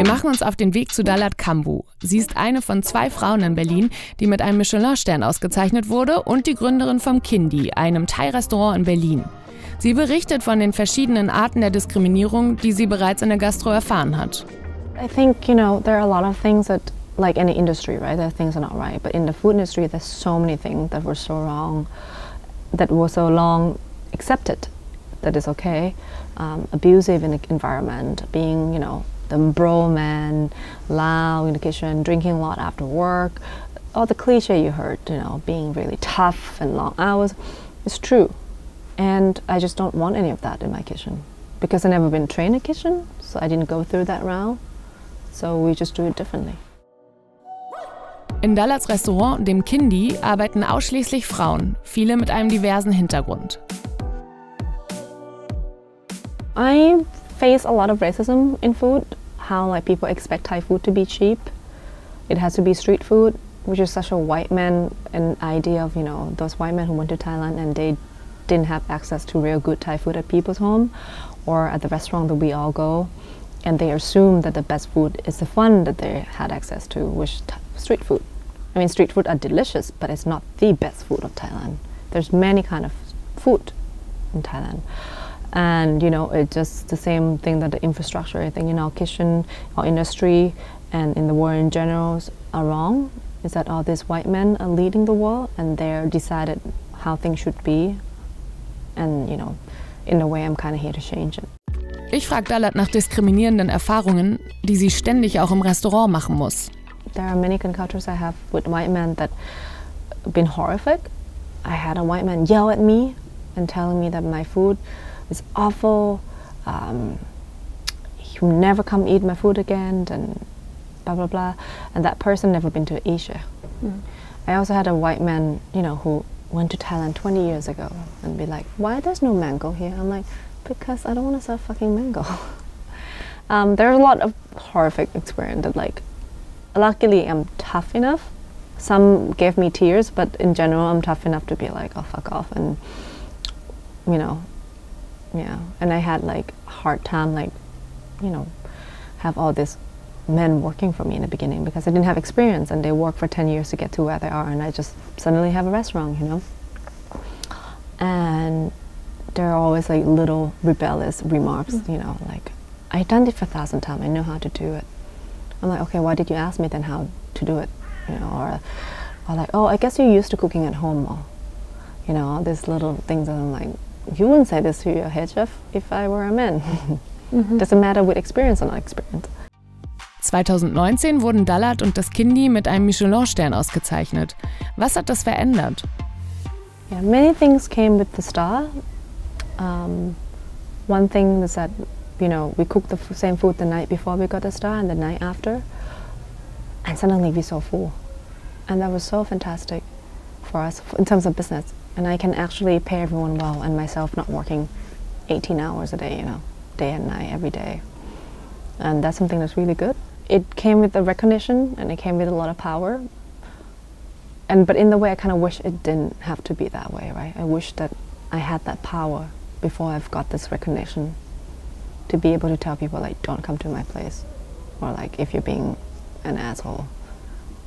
Wir machen uns auf den Weg zu Dalad Kambhu. Sie ist eine von 2 Frauen in Berlin, die mit einem Michelin-Stern ausgezeichnet wurde und die Gründerin vom Kin Dee, einem Thai-Restaurant in Berlin. Sie berichtet von den verschiedenen Arten der Diskriminierung, die sie bereits in der Gastro erfahren hat. I think, there are a lot of things that, like any industry, right, there are things that are not right. But in the food industry, there's so many things that were so wrong, that were so long accepted, that is okay. Abusive in the environment, being, the bro man, loud in the kitchen, drinking a lot after work, all the cliche you heard, being really tough and long hours, it's true. And I just don't want any of that in my kitchen. Because I've never been trained in a kitchen, so I didn't go through that round. So we just do it differently. In Dalads Restaurant, dem Kin Dee, arbeiten ausschließlich Frauen, viele mit einem diversen Hintergrund. I face a lot of racism in food, how people expect Thai food to be cheap. It has to be street food, which is such a white man an idea of, those white men who went to Thailand and they didn't have access to real good Thai food at people's home or at the restaurant that we all go. And they assume that the best food is the one that they had access to, which is street food. I mean, street food are delicious, but it's not the best food of Thailand. There's many kind of food in Thailand. And, it's just the same thing that the infrastructure, I think, in our kitchen, our industry, and in the world in general are wrong, is that all these white men are leading the world and they're decided how things should be. And, in a way, I'm kind of here to change it. Ich frage Dalad nach diskriminierenden Erfahrungen, die sie ständig auch im Restaurant machen muss. There are many encounters I have with white men that have been horrific. I had a white man yell at me and telling me that my food is awful. He will never come eat my food again, and blah blah blah. And that person never been to Asia. I also had a white man, who went to Thailand 20 years ago and be like, "Why there's no mango here?" I'm like, because I don't want to sell fucking mango. There's a lot of horrific experience that, luckily I'm tough enough. Some gave me tears, but in general I'm tough enough to be like, oh, fuck off. And, yeah. And I had hard time, have all these men working for me in the beginning because I didn't have experience and they worked for 10 years to get to where they are and I just suddenly have a restaurant, And there are always little rebellious remarks, I've done it for 1,000 times, I know how to do it. I'm like, okay, why did you ask me then how to do it? Or oh, I guess you're used to cooking at home more. All these little things that I'm like, you wouldn't say this to your head chef if I were a man. Doesn't matter with experience or not experience. 2019 wurden Dalad und das Kin Dee mit einem Michelin-Stern ausgezeichnet. Was hat das verändert? Yeah, many things came with the star. One thing is that, we cooked the same food the night before we got the star and the night after, and suddenly we saw full. And that was so fantastic for us in terms of business. And I can actually pay everyone well and myself not working 18 hours a day, day and night, every day. And that's something that's really good. It came with the recognition and it came with a lot of power. But in the way, I kind of wish it didn't have to be that way, right? I wish that I had that power before I've got this recognition to be able to tell people, don't come to my place. Or if you're being an asshole.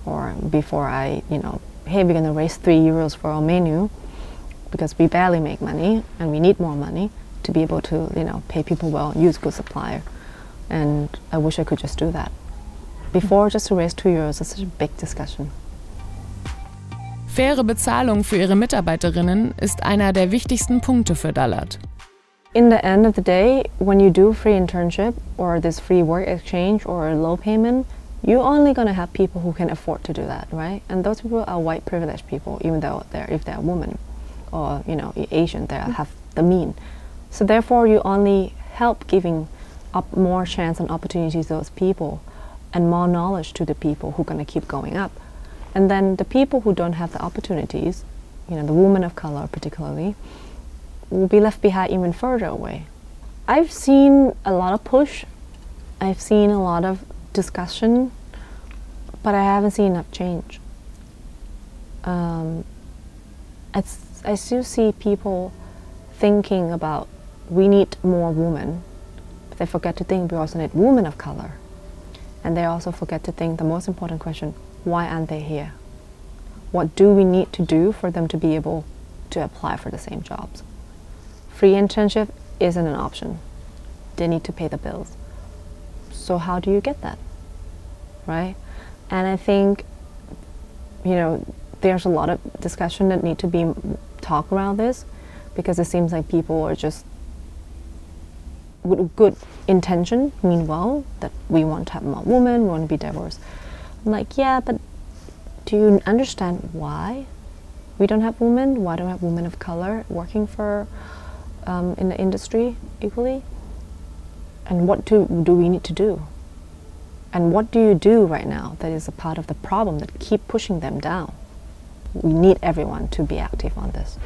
Or before I, hey, we're going to raise €3 for our menu because we barely make money and we need more money to be able to, pay people well, use good supplier. And I wish I could just do that. Before, just to raise €2 is such a big discussion. Faire Bezahlung für ihre Mitarbeiterinnen ist einer der wichtigsten Punkte für Dalad. In the end of the day, when you do free internship or this free work exchange or low payment, you're only going to have people who can afford to do that, right? And those people are white privileged people, even though if they're women or Asian, they have the mean. So therefore, you only help giving up more chance and opportunities to those people and more knowledge to the people who are going to keep going up. And then the people who don't have the opportunities, the women of color particularly, will be left behind even further away. I've seen a lot of push, I've seen a lot of discussion, but I haven't seen enough change. I still see people thinking about we need more women, but they forget to think we also need women of color. And they also forget to think the most important question, why aren't they here? What do we need to do for them to be able to apply for the same jobs? Free internship isn't an option. They need to pay the bills. So how do you get that, right? And I think, there's a lot of discussion that need to be talked around this, because it seems like people are just with good intention mean well, that we want to have more women, we want to be diverse. I'm like, yeah, but do you understand why we don't have women? Why don't we have women of color working for in the industry equally? And what do we need to do? And what do you do right now that is a part of the problem that keep pushing them down? We need everyone to be active on this.